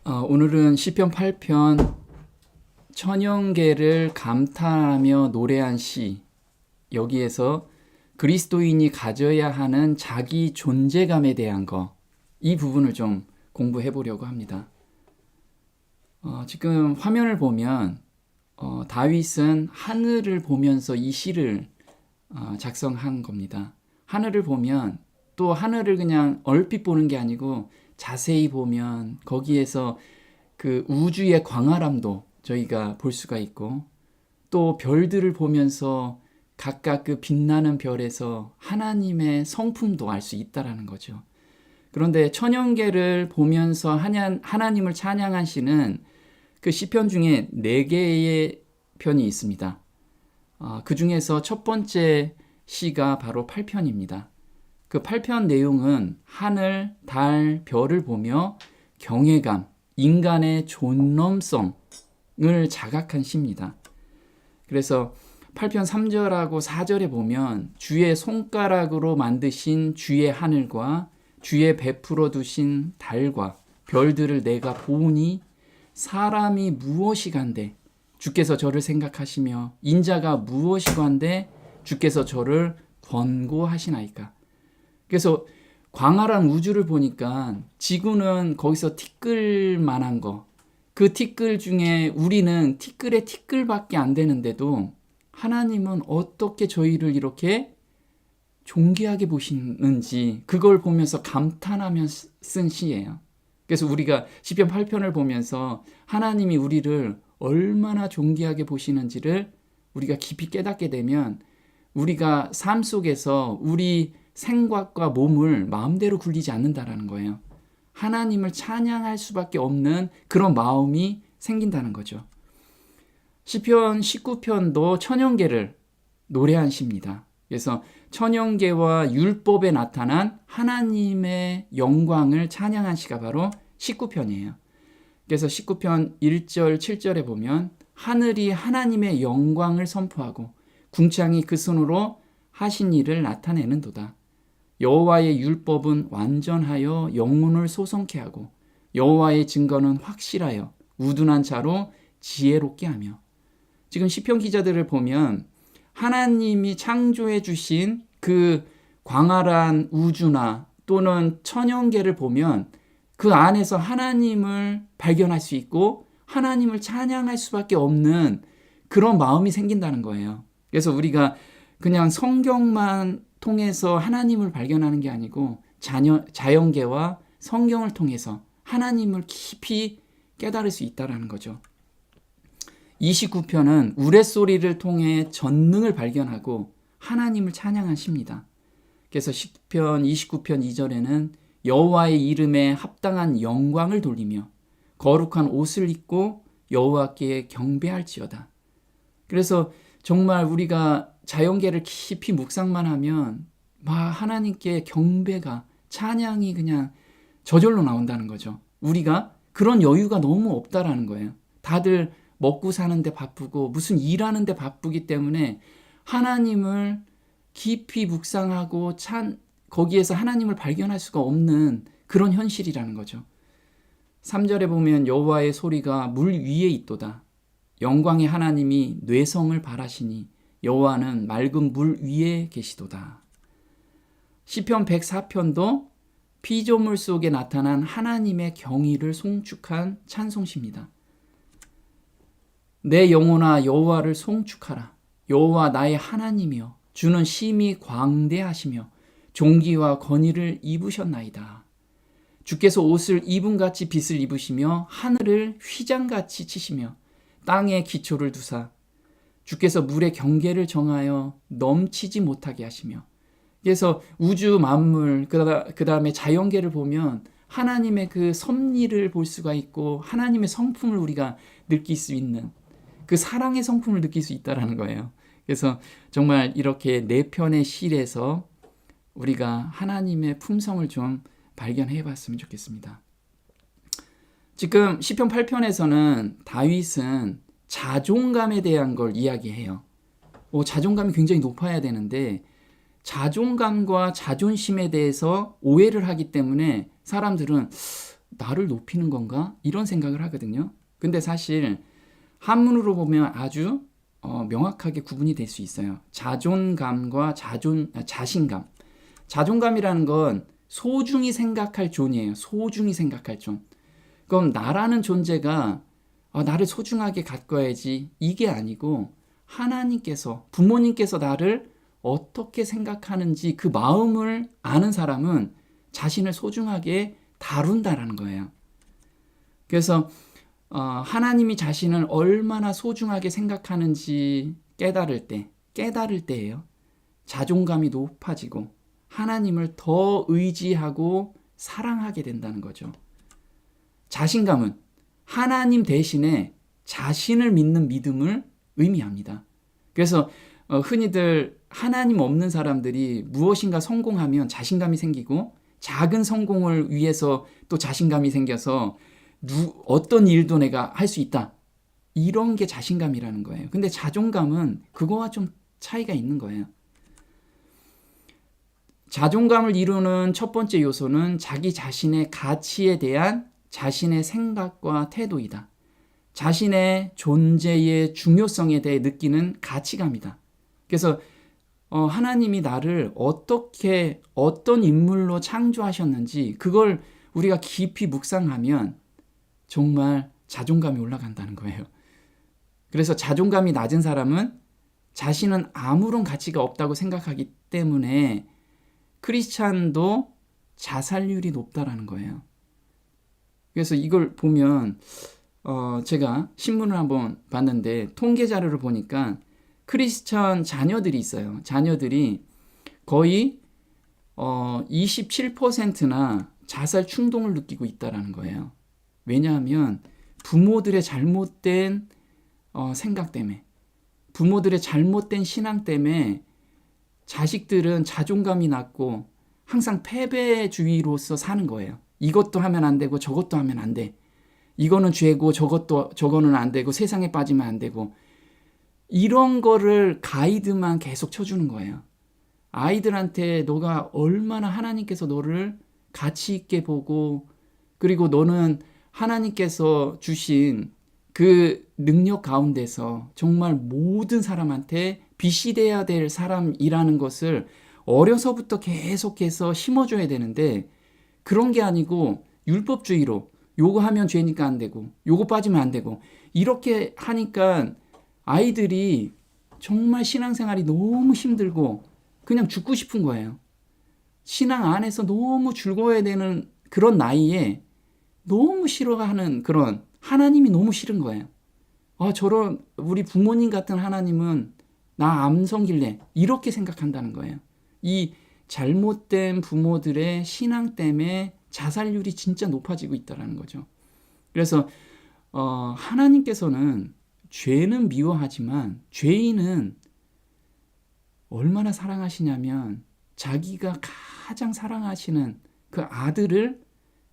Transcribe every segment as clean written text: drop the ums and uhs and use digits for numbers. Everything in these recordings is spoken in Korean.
오늘은 시편 8편 천연계를 감탄하며 노래한 시, 여기에서 그리스도인이 가져야 하는 자기 존재감에 대한 이 부분을 좀 공부해 보려고 합니다. 지금 화면을 보면 다윗은 하늘을 보면서 이 시를 작성한 겁니다. 하늘을 보면 또 하늘을 그냥 얼핏 보는 게 아니고 자세히 보면 거기에서 그 우주의 광활함도 저희가 볼 수가 있고, 또 별들을 보면서 각각 그 빛나는 별에서 하나님의 성품도 알 수 있다라는 거죠. 그런데 천연계를 보면서 하나님을 찬양한 시는 그 시편 중에 4개의 편이 있습니다. 그 중에서 첫 번째 시가 바로 8편입니다. 그 8편 내용은 하늘, 달, 별을 보며 경외감, 인간의 존엄성을 자각한 시입니다. 그래서 8편 3절하고 4절에 보면 주의 손가락으로 만드신 주의 하늘과 주의 베풀어 두신 달과 별들을 내가 보니 사람이 무엇이간데 주께서 저를 생각하시며 인자가 무엇이간데 주께서 저를 권고하시나이까. 그래서 광활한 우주를 보니까 지구는 거기서 티끌만한 그 티끌 중에 우리는 티끌의 티끌밖에 안 되는데도 하나님은 어떻게 저희를 이렇게 존귀하게 보시는지 그걸 보면서 감탄하며 쓴 시예요. 그래서 우리가 시편 8편을 보면서 하나님이 우리를 얼마나 존귀하게 보시는지를 우리가 깊이 깨닫게 되면 우리가 삶 속에서 우리 생각과 몸을 마음대로 굴리지 않는다라는 거예요. 하나님을 찬양할 수밖에 없는 그런 마음이 생긴다는 거죠. 시편 19편도 천연계를 노래한 시입니다. 그래서 천연계와 율법에 나타난 하나님의 영광을 찬양한 시가 바로 19편이에요. 그래서 19편 1절 7절에 보면 하늘이 하나님의 영광을 선포하고 궁창이 그 손으로 하신 일을 나타내는도다. 여호와의 율법은 완전하여 영혼을 소성케 하고 여호와의 증거는 확실하여 우둔한 자로 지혜롭게 하며. 지금 시편 기자들을 보면 하나님이 창조해 주신 그 광활한 우주나 또는 천연계를 보면 그 안에서 하나님을 발견할 수 있고 하나님을 찬양할 수밖에 없는 그런 마음이 생긴다는 거예요. 그래서 우리가 그냥 성경만 통해서 하나님을 발견하는 게 아니고 자연계와 성경을 통해서 하나님을 깊이 깨달을 수 있다는 거죠. 29편은 우레소리를 통해 전능을 발견하고 하나님을 찬양한 시입니다. 그래서 시편 29편 2절에는 여호와의 이름에 합당한 영광을 돌리며 거룩한 옷을 입고 여호와께 경배할지어다. 그래서 정말 우리가 자연계를 깊이 묵상만 하면 하나님께 경배가 찬양이 그냥 저절로 나온다는 거죠. 우리가 그런 여유가 너무 없다라는 거예요. 다들 먹고 사는데 바쁘고 무슨 일하는데 바쁘기 때문에 하나님을 깊이 묵상하고 거기에서 하나님을 발견할 수가 없는 그런 현실이라는 거죠. 3절에 보면 여호와의 소리가 물 위에 있도다. 영광의 하나님이 뇌성을 바라시니 여호와는 맑은 물 위에 계시도다. 시편 104편도 피조물 속에 나타난 하나님의 경의를 송축한 찬송시입니다. 내 영혼아 여호와를 송축하라. 여호와 나의 하나님이여 주는 심히 광대하시며 존귀와 권위를 입으셨나이다. 주께서 옷을 이분같이 빛을 입으시며 하늘을 휘장같이 치시며 땅에 기초를 두사 주께서 물의 경계를 정하여 넘치지 못하게 하시며. 그래서 우주 만물 그 다음에 자연계를 보면 하나님의 그 섭리를 볼 수가 있고 하나님의 성품을 우리가 느낄 수 있는 그 사랑의 성품을 느낄 수 있다는 거예요. 그래서 정말 이렇게 4편의 시에서 우리가 하나님의 품성을 좀 발견해 봤으면 좋겠습니다. 지금 시편 8편에서는 다윗은 자존감에 대한 걸 이야기해요. 자존감이 굉장히 높아야 되는데 자존감과 자존심에 대해서 오해를 하기 때문에 사람들은 나를 높이는 건가? 이런 생각을 하거든요. 근데 사실 한문으로 보면 아주 명확하게 구분이 될 수 있어요. 자존감과 자신감. 자존감이라는 건 소중히 생각할 존이에요. 소중히 생각할 존. 그럼 나라는 존재가 나를 소중하게 가꿔야지, 이게 아니고 하나님께서, 부모님께서 나를 어떻게 생각하는지 그 마음을 아는 사람은 자신을 소중하게 다룬다라는 거예요. 그래서 하나님이 자신을 얼마나 소중하게 생각하는지 깨달을 때예요. 자존감이 높아지고 하나님을 더 의지하고 사랑하게 된다는 거죠. 자신감은 하나님 대신에 자신을 믿는 믿음을 의미합니다. 그래서 흔히들 하나님 없는 사람들이 무엇인가 성공하면 자신감이 생기고, 작은 성공을 위해서 또 자신감이 생겨서 어떤 일도 내가 할 수 있다, 이런 게 자신감이라는 거예요. 근데 자존감은 그거와 좀 차이가 있는 거예요. 자존감을 이루는 첫 번째 요소는 자기 자신의 가치에 대한 자신의 생각과 태도이다. 자신의 존재의 중요성에 대해 느끼는 가치감이다. 그래서 하나님이 나를 어떻게, 어떤 인물로 창조하셨는지 그걸 우리가 깊이 묵상하면 정말 자존감이 올라간다는 거예요. 그래서 자존감이 낮은 사람은 자신은 아무런 가치가 없다고 생각하기 때문에 크리스찬도 자살률이 높다라는 거예요. 그래서 이걸 보면 제가 신문을 한번 봤는데 통계 자료를 보니까 크리스찬 자녀들이 있어요. 자녀들이 거의 27%나 자살 충동을 느끼고 있다라는 거예요. 왜냐하면 부모들의 잘못된 생각 때문에, 부모들의 잘못된 신앙 때문에 자식들은 자존감이 낮고 항상 패배주의로서 사는 거예요. 이것도 하면 안 되고 저것도 하면 안 돼. 이거는 죄고 저거는 안 되고 세상에 빠지면 안 되고, 이런 거를 가이드만 계속 쳐주는 거예요. 아이들한테 너가 얼마나 하나님께서 너를 가치 있게 보고, 그리고 너는 하나님께서 주신 그 능력 가운데서 정말 모든 사람한테 빛이 돼야 될 사람이라는 것을 어려서부터 계속해서 심어줘야 되는데, 그런 게 아니고 율법주의로 요거 하면 죄니까 안 되고 요거 빠지면 안 되고 이렇게 하니까 아이들이 정말 신앙생활이 너무 힘들고 그냥 죽고 싶은 거예요. 신앙 안에서 너무 즐거워야 되는 그런 나이에 너무 싫어하는, 그런 하나님이 너무 싫은 거예요. 저런 우리 부모님 같은 하나님은 나 안 섬길래, 이렇게 생각한다는 거예요. 이 잘못된 부모들의 신앙 때문에 자살률이 진짜 높아지고 있다는 거죠. 그래서 하나님께서는 죄는 미워하지만 죄인은 얼마나 사랑하시냐면 자기가 가장 사랑하시는 그 아들을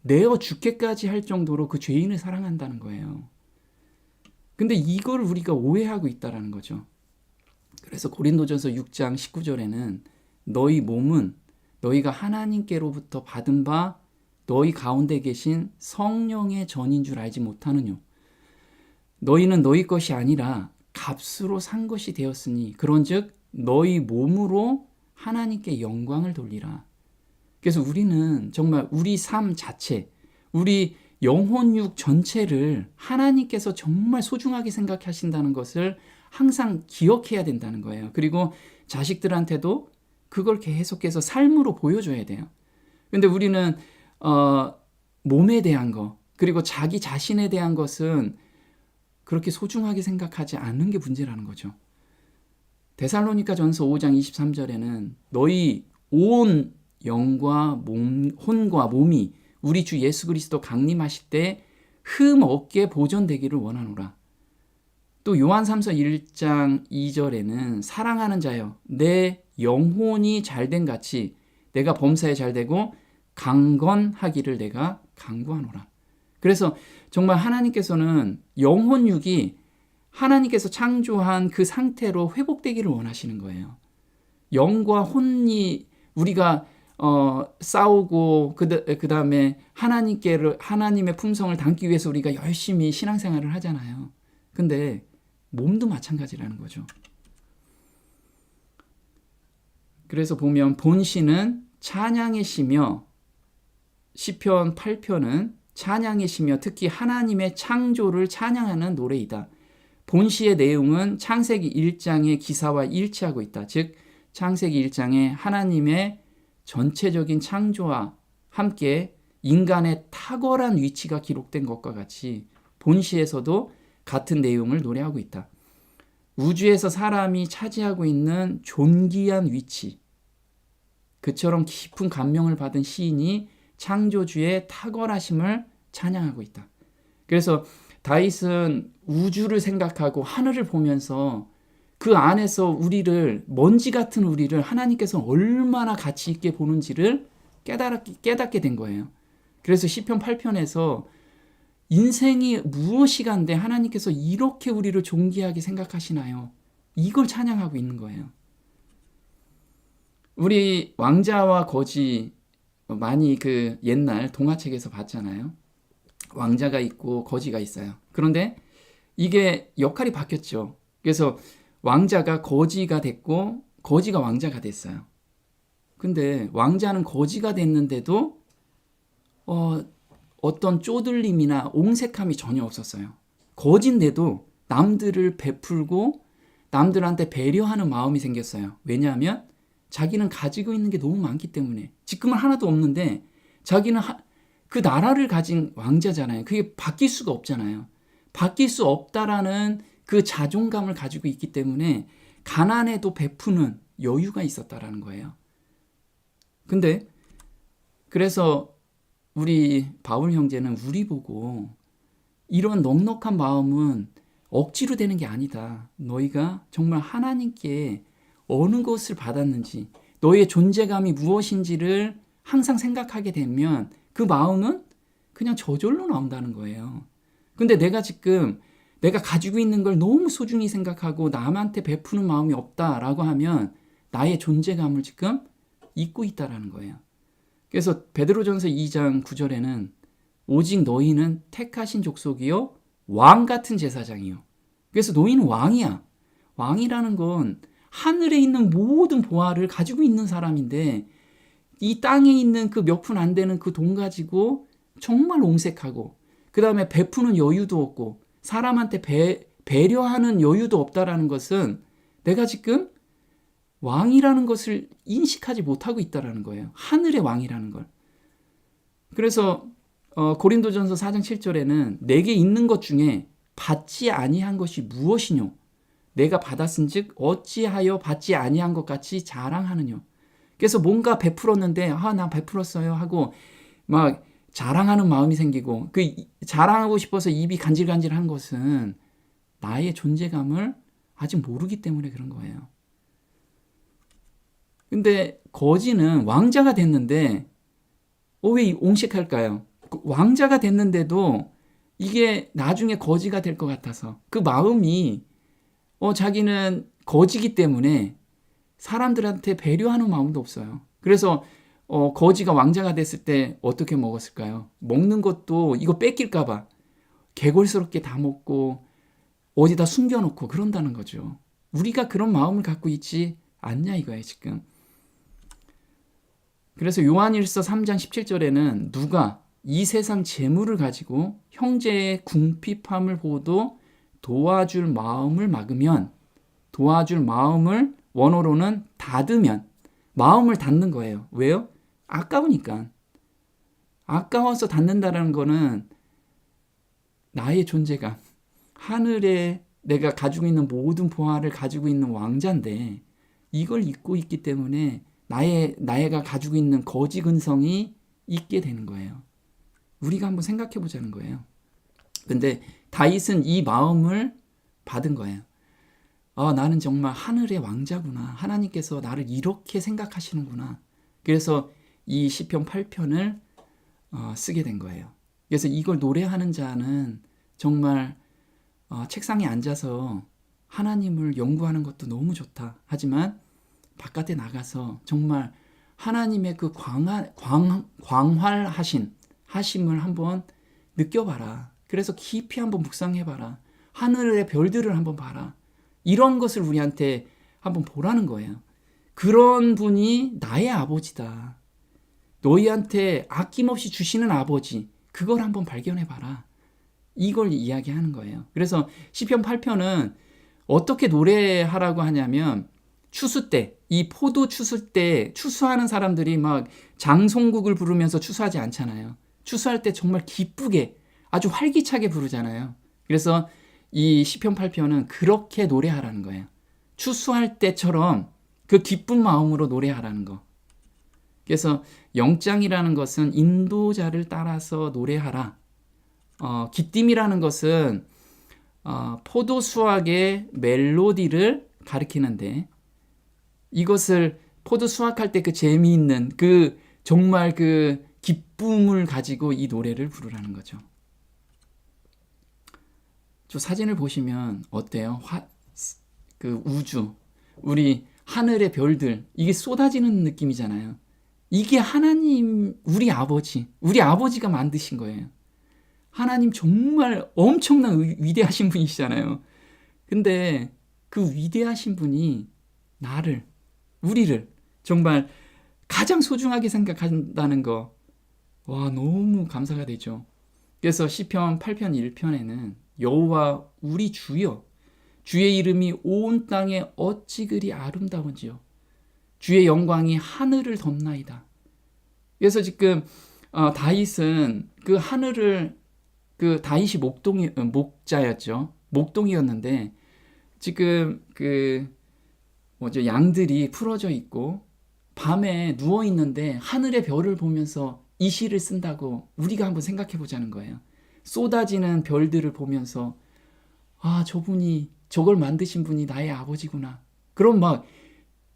내어 죽게까지 할 정도로 그 죄인을 사랑한다는 거예요. 근데 이걸 우리가 오해하고 있다는 거죠. 그래서 고린도전서 6장 19절에는 너희 몸은 너희가 하나님께로부터 받은 바 너희 가운데 계신 성령의 전인 줄 알지 못하느뇨. 너희는 너희 것이 아니라 값으로 산 것이 되었으니 그런즉 너희 몸으로 하나님께 영광을 돌리라. 그래서 우리는 정말 우리 삶 자체, 우리 영혼육 전체를 하나님께서 정말 소중하게 생각하신다는 것을 항상 기억해야 된다는 거예요. 그리고 자식들한테도 그걸 계속해서 삶으로 보여줘야 돼요. 근데 우리는 몸에 대한 거, 그리고 자기 자신에 대한 것은 그렇게 소중하게 생각하지 않는 게 문제라는 거죠. 데살로니가 전서 5장 23절에는 너희 온 영과 혼과 몸이 우리 주 예수 그리스도 강림하실 때 흠 없게 보존되기를 원하노라. 또 요한 3서 1장 2절에는 사랑하는 자여 내 영혼이 잘된 같이 내가 범사에 잘되고 강건하기를 내가 간구하노라. 그래서 정말 하나님께서는 영혼육이 하나님께서 창조한 그 상태로 회복되기를 원하시는 거예요. 영과 혼이 우리가 싸우고 그다음에 하나님의 품성을 담기 위해서 우리가 열심히 신앙생활을 하잖아요. 근데 몸도 마찬가지라는 거죠. 그래서 보면 본시는 찬양의 시며 시편 8편은 찬양의 시며 특히 하나님의 창조를 찬양하는 노래이다. 본시의 내용은 창세기 1장의 기사와 일치하고 있다. 즉 창세기 1장에 하나님의 전체적인 창조와 함께 인간의 탁월한 위치가 기록된 것과 같이 본시에서도 같은 내용을 노래하고 있다. 우주에서 사람이 차지하고 있는 존귀한 위치, 그처럼 깊은 감명을 받은 시인이 창조주의 탁월하심을 찬양하고 있다. 그래서 다윗은 우주를 생각하고 하늘을 보면서 그 안에서 먼지 같은 우리를 하나님께서 얼마나 가치 있게 보는지를 깨닫게 된 거예요. 그래서 시편 8편에서 인생이 무엇이간데 하나님께서 이렇게 우리를 존귀하게 생각하시나요? 이걸 찬양하고 있는 거예요. 우리 왕자와 거지 많이 그 옛날 동화책에서 봤잖아요. 왕자가 있고 거지가 있어요. 그런데 이게 역할이 바뀌었죠. 그래서 왕자가 거지가 됐고 거지가 왕자가 됐어요. 근데 왕자는 거지가 됐는데도 어떤 쪼들림이나 옹색함이 전혀 없었어요. 거진데도 남들을 베풀고 남들한테 배려하는 마음이 생겼어요. 왜냐하면 자기는 가지고 있는 게 너무 많기 때문에. 지금은 하나도 없는데 자기는 그 나라를 가진 왕자잖아요. 그게 바뀔 수가 없잖아요. 바뀔 수 없다라는 그 자존감을 가지고 있기 때문에 가난해도 베푸는 여유가 있었다라는 거예요. 근데 그래서 우리 바울 형제는 우리 보고 이런 넉넉한 마음은 억지로 되는 게 아니다. 너희가 정말 하나님께 어느 것을 받았는지, 너희의 존재감이 무엇인지를 항상 생각하게 되면 그 마음은 그냥 저절로 나온다는 거예요. 근데 내가 가지고 있는 걸 너무 소중히 생각하고 남한테 베푸는 마음이 없다라고 하면 나의 존재감을 지금 잊고 있다라는 거예요. 그래서 베드로전서 2장 9절에는 오직 너희는 택하신 족속이요 왕 같은 제사장이요. 그래서 너희는 왕이야. 왕이라는 건 하늘에 있는 모든 보화를 가지고 있는 사람인데 이 땅에 있는 그 몇 푼 안 되는 그 돈 가지고 정말 옹색하고 그 다음에 베푸는 여유도 없고 사람한테 배려하는 여유도 없다라는 것은 내가 지금 왕이라는 것을 인식하지 못하고 있다라는 거예요. 하늘의 왕이라는 걸. 그래서 고린도전서 4장 7절에는 내게 있는 것 중에 받지 아니한 것이 무엇이뇨? 내가 받았은즉 어찌하여 받지 아니한 것 같이 자랑하느뇨? 그래서 뭔가 베풀었는데 나 베풀었어요 하고 막 자랑하는 마음이 생기고 그 자랑하고 싶어서 입이 간질간질한 것은 나의 존재감을 아직 모르기 때문에 그런 거예요. 근데 거지는 왕자가 됐는데 왜 옹색할까요? 왕자가 됐는데도 이게 나중에 거지가 될 것 같아서 그 마음이 자기는 거지기 때문에 사람들한테 배려하는 마음도 없어요. 그래서 거지가 왕자가 됐을 때 어떻게 먹었을까요? 먹는 것도 이거 뺏길까 봐 개걸스럽게 다 먹고 어디다 숨겨놓고 그런다는 거죠. 우리가 그런 마음을 갖고 있지 않냐 이거예요 지금. 그래서 요한일서 3장 17절에는 누가 이 세상 재물을 가지고 형제의 궁핍함을 보도 도와줄 마음을 막으면, 도와줄 마음을 원어로는 닫으면, 마음을 닫는 거예요. 왜요? 아까우니까. 아까워서 닫는다는 거는 나의 존재감, 하늘에 내가 가지고 있는 모든 보화를 가지고 있는 왕자인데 이걸 잊고 있기 때문에 나가 가지고 있는 거지 근성이 있게 되는 거예요. 우리가 한번 생각해 보자는 거예요. 근데 다윗은 이 마음을 받은 거예요. 나는 정말 하늘의 왕자구나. 하나님께서 나를 이렇게 생각하시는구나. 그래서 이 시편 8편을 쓰게 된 거예요. 그래서 이걸 노래하는 자는 정말 책상에 앉아서 하나님을 연구하는 것도 너무 좋다. 하지만 바깥에 나가서 정말 하나님의 그 하심을 한번 느껴봐라. 그래서 깊이 한번 묵상해봐라. 하늘의 별들을 한번 봐라. 이런 것을 우리한테 한번 보라는 거예요. 그런 분이 나의 아버지다. 너희한테 아낌없이 주시는 아버지, 그걸 한번 발견해봐라. 이걸 이야기하는 거예요. 그래서 시편 8편은 어떻게 노래하라고 하냐면, 추수 때, 이 포도 추수 때 추수하는 사람들이 막 장송국을 부르면서 추수하지 않잖아요. 추수할 때 정말 기쁘게 아주 활기차게 부르잖아요. 그래서 이 시편 8편은 그렇게 노래하라는 거예요. 추수할 때처럼 그 기쁜 마음으로 노래하라는 거. 그래서 영장이라는 것은 인도자를 따라서 노래하라. 기띔이라는 것은 포도 수확의 멜로디를 가리키는데, 이것을 포도 수확할 때 그 재미있는 그 정말 그 기쁨을 가지고 이 노래를 부르라는 거죠. 저 사진을 보시면 어때요? 그 우주, 우리 하늘의 별들, 이게 쏟아지는 느낌이잖아요. 이게 하나님, 우리 아버지가 만드신 거예요. 하나님 정말 엄청난 위대하신 분이시잖아요. 근데 그 위대하신 분이 우리를 정말 가장 소중하게 생각한다는 거, 와, 너무 감사가 되죠. 그래서 시편 8편 1편에는 여호와 우리 주여, 주의 이름이 온 땅에 어찌 그리 아름다운지요. 주의 영광이 하늘을 덮나이다. 그래서 지금 다윗은 그 하늘을, 그 다윗이 목자였죠. 목동이었는데 지금 양들이 풀어져 있고 밤에 누워 있는데 하늘의 별을 보면서 이 시를 쓴다고 우리가 한번 생각해 보자는 거예요. 쏟아지는 별들을 보면서 저걸 만드신 분이 나의 아버지구나. 그럼 막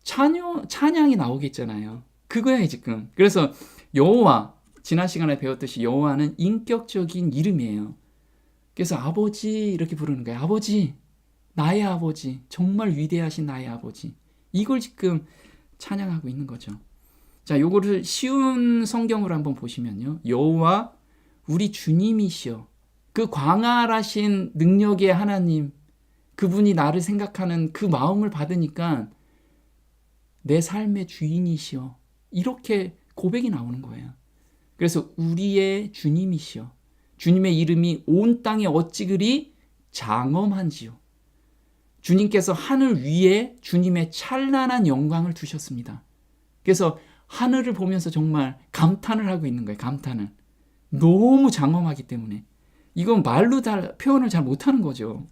찬양이 나오겠잖아요. 그거야 지금. 그래서 여호와, 지난 시간에 배웠듯이 여호와는 인격적인 이름이에요. 그래서 아버지 이렇게 부르는 거예요. 아버지, 나의 아버지, 정말 위대하신 나의 아버지. 이걸 지금 찬양하고 있는 거죠. 자, 요거를 쉬운 성경으로 한번 보시면요. 여호와 우리 주님이시여. 그 광활하신 능력의 하나님, 그분이 나를 생각하는 그 마음을 받으니까 내 삶의 주인이시여. 이렇게 고백이 나오는 거예요. 그래서 우리의 주님이시여. 주님의 이름이 온 땅에 어찌 그리 장엄한지요. 주님께서 하늘 위에 주님의 찬란한 영광을 두셨습니다. 그래서 하늘을 보면서 정말 감탄을 하고 있는 거예요. 감탄을. 너무 장엄하기 때문에. 이건 말로 표현을 잘 못하는 거죠.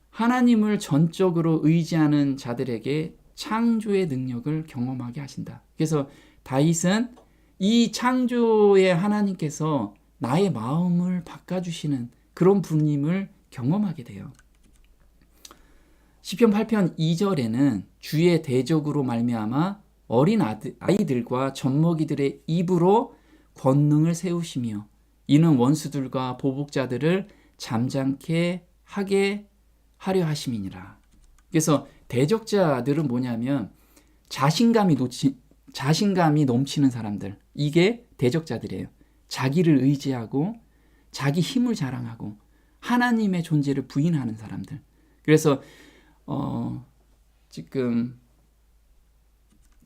하나님을 전적으로 의지하는 자들에게 창조의 능력을 경험하게 하신다. 그래서 다윗은 이 창조의 하나님께서 나의 마음을 바꿔주시는 그런 분임을 경험하게 돼요. 시편 8편 2절에는 주의 대적으로 말미암아 어린 아이들과 젖먹이들의 입으로 권능을 세우시며 이는 원수들과 보복자들을 잠잠케 하게 하려 하심이니라. 그래서 대적자들은 뭐냐면 자신감이 넘치는 사람들, 이게 대적자들이에요. 자기를 의지하고 자기 힘을 자랑하고 하나님의 존재를 부인하는 사람들. 그래서 지금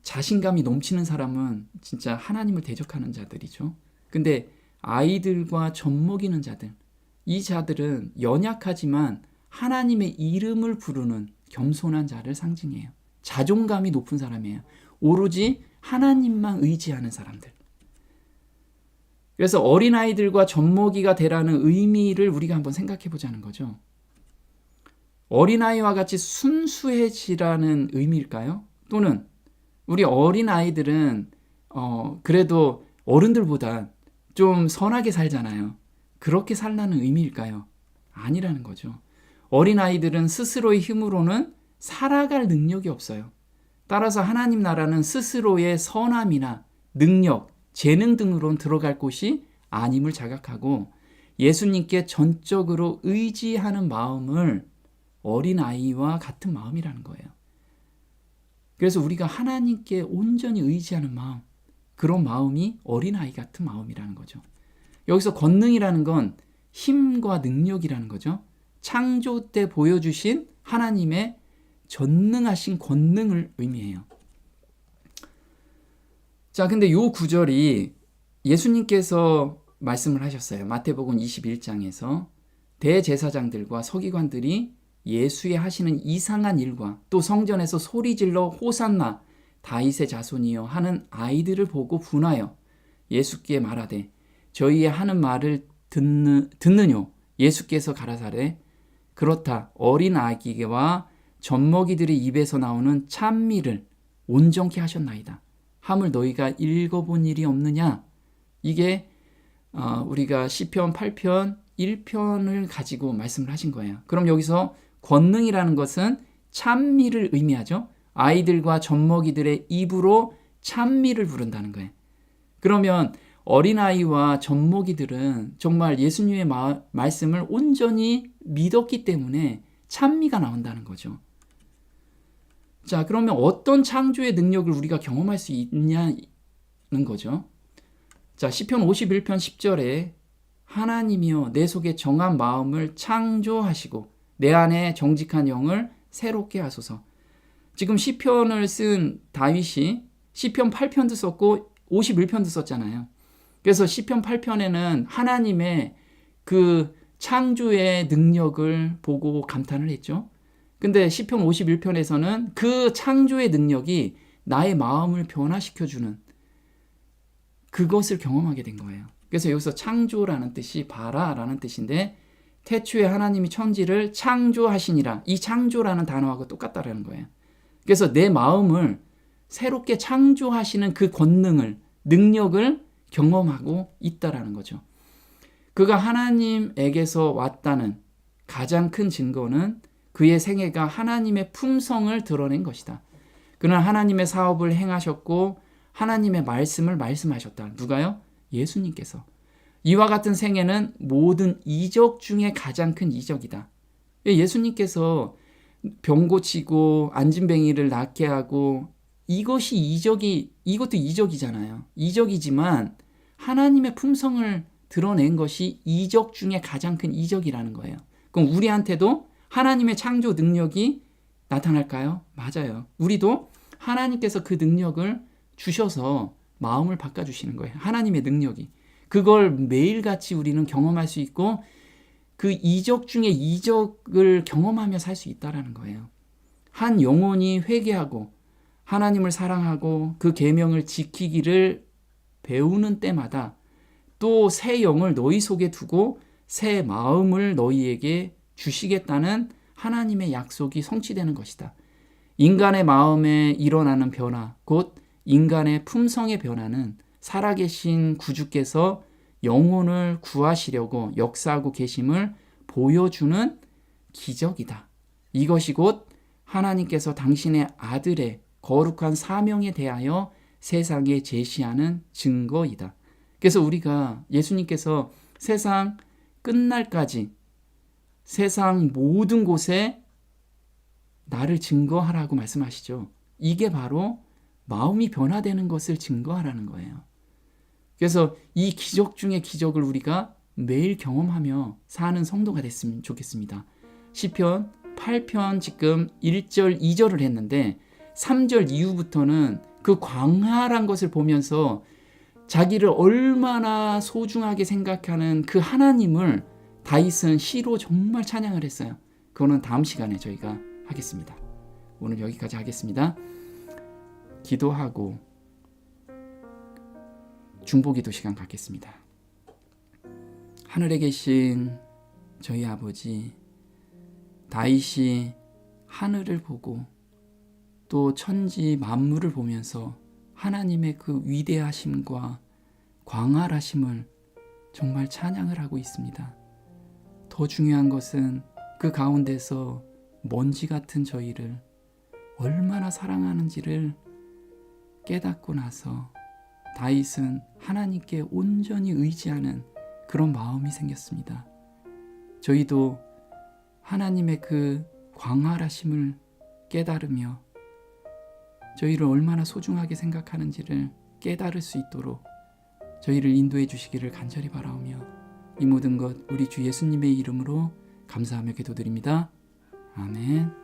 자신감이 넘치는 사람은 진짜 하나님을 대적하는 자들이죠. 근데 아이들과 젖먹이는 자들, 이 자들은 연약하지만 하나님의 이름을 부르는 겸손한 자를 상징해요. 자존감이 높은 사람이에요. 오로지 하나님만 의지하는 사람들. 그래서 어린아이들과 젖먹이가 되라는 의미를 우리가 한번 생각해 보자는 거죠. 어린아이와 같이 순수해지라는 의미일까요? 또는 우리 어린아이들은 그래도 어른들보다 좀 선하게 살잖아요. 그렇게 살라는 의미일까요? 아니라는 거죠. 어린아이들은 스스로의 힘으로는 살아갈 능력이 없어요. 따라서 하나님 나라는 스스로의 선함이나 능력, 재능 등으로는 들어갈 곳이 아님을 자각하고 예수님께 전적으로 의지하는 마음을 어린아이와 같은 마음이라는 거예요. 그래서 우리가 하나님께 온전히 의지하는 마음, 그런 마음이 어린아이 같은 마음이라는 거죠. 여기서 권능이라는 건 힘과 능력이라는 거죠. 창조 때 보여주신 하나님의 전능하신 권능을 의미해요. 자, 근데 요 구절이 예수님께서 말씀을 하셨어요. 마태복음 21장에서 대제사장들과 서기관들이 예수의 하시는 이상한 일과 또 성전에서 소리질러 호산나 다윗의 자손이여 하는 아이들을 보고 분하여 예수께 말하되 저희의 하는 말을 듣느뇨. 예수께서 가라사대 그렇다. 어린 아기와 젖먹이들의 입에서 나오는 찬미를 온전케 하셨나이다. 함을 너희가 읽어본 일이 없느냐? 이게 우리가 시편 8편 1편을 가지고 말씀을 하신 거예요. 그럼 여기서 권능이라는 것은 찬미를 의미하죠. 아이들과 젖먹이들의 입으로 찬미를 부른다는 거예요. 그러면 어린아이와 젖먹이들은 정말 예수님의 말씀을 온전히 믿었기 때문에 찬미가 나온다는 거죠. 자, 그러면 어떤 창조의 능력을 우리가 경험할 수 있냐는 거죠. 자, 시편 51편 10절에 하나님이여 내 속에 정한 마음을 창조하시고 내 안에 정직한 영을 새롭게 하소서. 지금 시편을 쓴 다윗이 시편 8편도 썼고 51편도 썼잖아요. 그래서 시편 8편에는 하나님의 그 창조의 능력을 보고 감탄을 했죠. 근데 시편 51편에서는 그 창조의 능력이 나의 마음을 변화시켜주는 그것을 경험하게 된 거예요. 그래서 여기서 창조라는 뜻이 바라라는 뜻인데 태초에 하나님이 천지를 창조하시니라. 이 창조라는 단어하고 똑같다라는 거예요. 그래서 내 마음을 새롭게 창조하시는 그 권능을, 능력을 경험하고 있다라는 거죠. 그가 하나님에게서 왔다는 가장 큰 증거는 그의 생애가 하나님의 품성을 드러낸 것이다. 그는 하나님의 사업을 행하셨고 하나님의 말씀을 말씀하셨다. 누가요? 예수님께서. 이와 같은 생애는 모든 이적 중에 가장 큰 이적이다. 예수님께서 병 고치고 안진뱅이를 낫게 하고 이것이 이것도 이적이잖아요. 이적이지만 하나님의 품성을 드러낸 것이 이적 중에 가장 큰 이적이라는 거예요. 그럼 우리한테도 하나님의 창조 능력이 나타날까요? 맞아요. 우리도 하나님께서 그 능력을 주셔서 마음을 바꿔주시는 거예요. 하나님의 능력이. 그걸 매일같이 우리는 경험할 수 있고 그 이적 중에 이적을 경험하며 살 수 있다는 거예요. 한 영혼이 회개하고 하나님을 사랑하고 그 계명을 지키기를 배우는 때마다 또 새 영을 너희 속에 두고 새 마음을 너희에게 주시겠다는 하나님의 약속이 성취되는 것이다. 인간의 마음에 일어나는 변화, 곧 인간의 품성의 변화는 살아계신 구주께서 영혼을 구하시려고 역사하고 계심을 보여주는 기적이다. 이것이 곧 하나님께서 당신의 아들의 거룩한 사명에 대하여 세상에 제시하는 증거이다. 그래서 우리가 예수님께서 세상 끝날까지 세상 모든 곳에 나를 증거하라고 말씀하시죠. 이게 바로 마음이 변화되는 것을 증거하라는 거예요. 그래서 이 기적 중의 기적을 우리가 매일 경험하며 사는 성도가 됐으면 좋겠습니다. 시편 8편 지금 1절, 2절을 했는데 3절 이후부터는 그 광활한 것을 보면서 자기를 얼마나 소중하게 생각하는 그 하나님을 다윗은 시로 정말 찬양을 했어요. 그거는 다음 시간에 저희가 하겠습니다. 오늘 여기까지 하겠습니다. 기도하고 중보기도 시간 갖겠습니다. 하늘에 계신 저희 아버지, 다윗이 하늘을 보고 또 천지 만물을 보면서 하나님의 그 위대하심과 광활하심을 정말 찬양을 하고 있습니다. 더 중요한 것은 그 가운데서 먼지 같은 저희를 얼마나 사랑하는지를 깨닫고 나서 다윗은 하나님께 온전히 의지하는 그런 마음이 생겼습니다. 저희도 하나님의 그 광활하심을 깨달으며 저희를 얼마나 소중하게 생각하는지를 깨달을 수 있도록 저희를 인도해 주시기를 간절히 바라오며 이 모든 것 우리 주 예수님의 이름으로 감사하며 기도드립니다. 아멘.